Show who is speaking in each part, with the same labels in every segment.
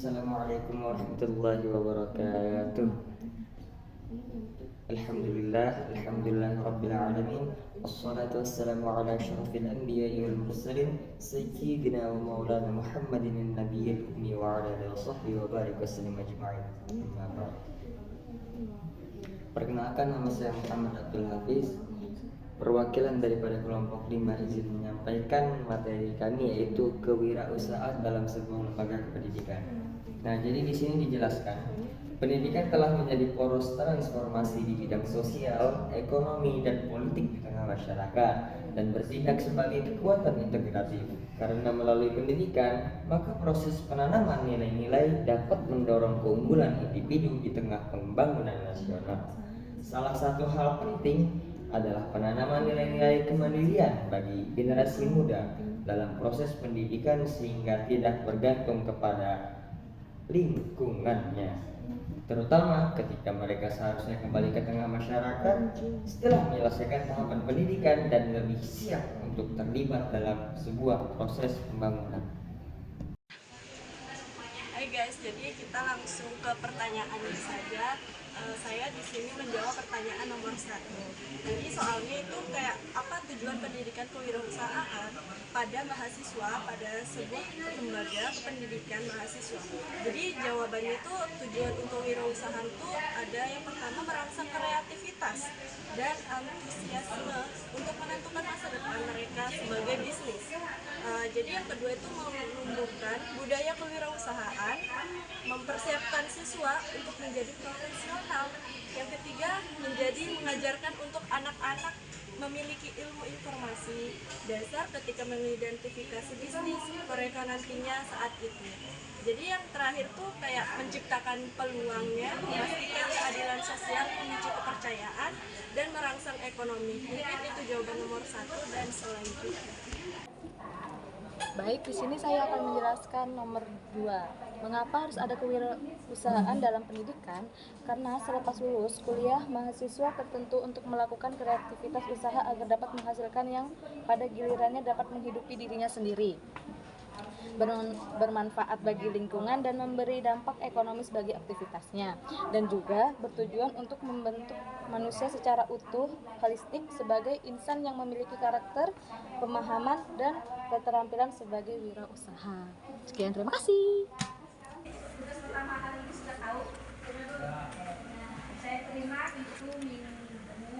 Speaker 1: Assalamualaikum warahmatullahi wabarakatuh. Alhamdulillah rabbil alamin. Wassalatu wassalamu ala asyrafil anbiya'i wal mursalin sayyidina wa maulana Muhammadin nabiyil ummi wa ala alihi wa sahbihi wa barik wa sallim ajma'in. Amma ba'd. Perkenalkan, nama saya Muhammad Abdul Hafiz, perwakilan daripada kelompok 5, izin menyampaikan materi kami, yaitu kewirausahaan dalam sebuah lembaga pendidikan. Nah, jadi di sini dijelaskan, pendidikan telah menjadi poros transformasi di bidang sosial, ekonomi, dan politik di tengah masyarakat, dan bertindak sebagai kekuatan integratif. Karena melalui pendidikan, maka proses penanaman nilai-nilai dapat mendorong keunggulan individu di tengah pembangunan nasional. Salah satu hal penting adalah penanaman nilai-nilai kemandirian bagi generasi muda dalam proses pendidikan sehingga tidak bergantung kepada lingkungannya, terutama ketika mereka seharusnya kembali ke tengah masyarakat setelah menyelesaikan tahapan pendidikan dan lebih siap untuk terlibat dalam sebuah proses pembangunan.
Speaker 2: Hai guys, jadi kita langsung ke pertanyaannya saja. Saya di sini menjawab pertanyaan nomor 1. Jadi soalnya itu kayak apa tujuan pendidikan kewirausahaan pada mahasiswa, pada sebuah lembaga pendidikan mahasiswa. Jadi jawabannya itu tujuan untuk wirausahaan itu ada yang pertama merangsang kreativitas dan antusiasme untuk menentukan masa depan mereka sebagai bisnis. Jadi yang kedua itu menumbuhkan budaya kewirausahaan, mempersiapkan siswa untuk menjadi profesional. Yang ketiga mengajarkan untuk anak-anak memiliki ilmu informasi dasar ketika mengidentifikasi bisnis mereka nantinya saat itu. Jadi yang terakhir tuh kayak menciptakan peluangnya, memastikan keadilan sosial, memicu kepercayaan, dan merangsang ekonomi. Mungkin itu jawaban nomor 1 dan selanjutnya.
Speaker 3: Baik, di sini saya akan menjelaskan nomor 2. Mengapa harus ada kewirausahaan dalam pendidikan? Karena selepas lulus kuliah, mahasiswa tertentu untuk melakukan kreativitas usaha agar dapat menghasilkan yang pada gilirannya dapat menghidupi dirinya sendiri, bermanfaat bagi lingkungan dan memberi dampak ekonomis bagi aktivitasnya, dan juga bertujuan untuk membentuk manusia secara utuh, holistik, sebagai insan yang memiliki karakter, pemahaman, dan keterampilan sebagai wirausaha. Sekian, terima kasih.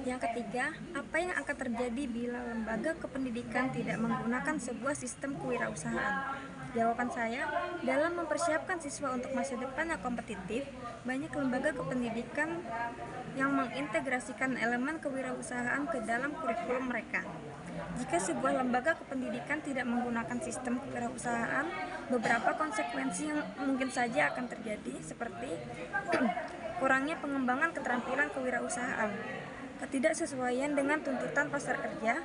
Speaker 4: Yang ketiga, apa yang akan terjadi bila lembaga kependidikan tidak menggunakan sebuah sistem kewirausahaan? Jawaban saya, dalam mempersiapkan siswa untuk masa depan yang kompetitif, banyak lembaga kependidikan yang mengintegrasikan elemen kewirausahaan ke dalam kurikulum mereka. Jika sebuah lembaga kependidikan tidak menggunakan sistem kewirausahaan, beberapa konsekuensi yang mungkin saja akan terjadi seperti kurangnya pengembangan keterampilan kewirausahaan, ketidaksesuaian dengan tuntutan pasar kerja,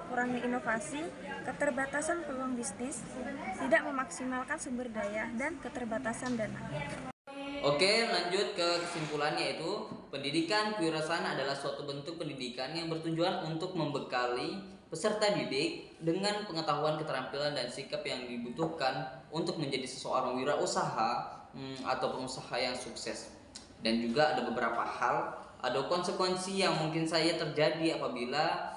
Speaker 4: kurangnya inovasi, keterbatasan peluang bisnis, tidak memaksimalkan sumber daya, dan keterbatasan dana.
Speaker 5: Oke, lanjut ke kesimpulannya, yaitu pendidikan kewirausahaan adalah suatu bentuk pendidikan yang bertujuan untuk membekali peserta didik dengan pengetahuan, keterampilan, dan sikap yang dibutuhkan untuk menjadi seseorang wirausaha atau pengusaha yang sukses. Dan juga ada beberapa hal, ada konsekuensi yang mungkin saja terjadi apabila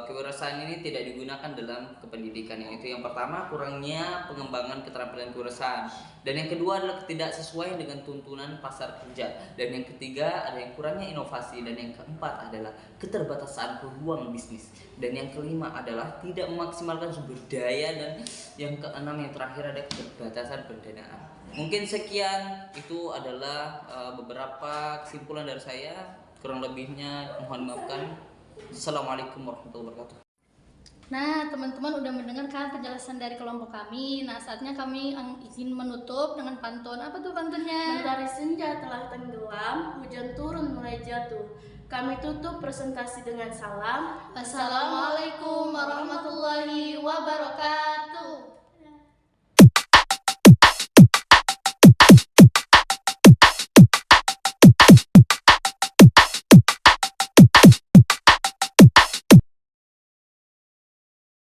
Speaker 5: kewirausahaan ini tidak digunakan dalam kependidikan, yaitu yang pertama kurangnya pengembangan keterampilan kewirausahaan, dan yang kedua adalah ketidaksesuaian dengan tuntunan pasar kerja, dan yang ketiga ada yang kurangnya inovasi, dan yang keempat adalah keterbatasan peluang bisnis, dan yang kelima adalah tidak memaksimalkan sumber daya, dan yang keenam yang terakhir ada keterbatasan pendanaan. Mungkin sekian, itu adalah beberapa kesimpulan dari saya. Kurang lebihnya mohon maafkan. Assalamualaikum warahmatullahi wabarakatuh.
Speaker 6: Nah, teman-teman udah mendengarkan penjelasan dari kelompok kami. Nah, saatnya kami ingin menutup dengan pantun. Apa tuh pantunnya?
Speaker 7: Mentari senja telah tenggelam, hujan turun mulai jatuh. Kami tutup presentasi dengan salam.
Speaker 6: Assalamualaikum warahmatullahi wabarakatuh.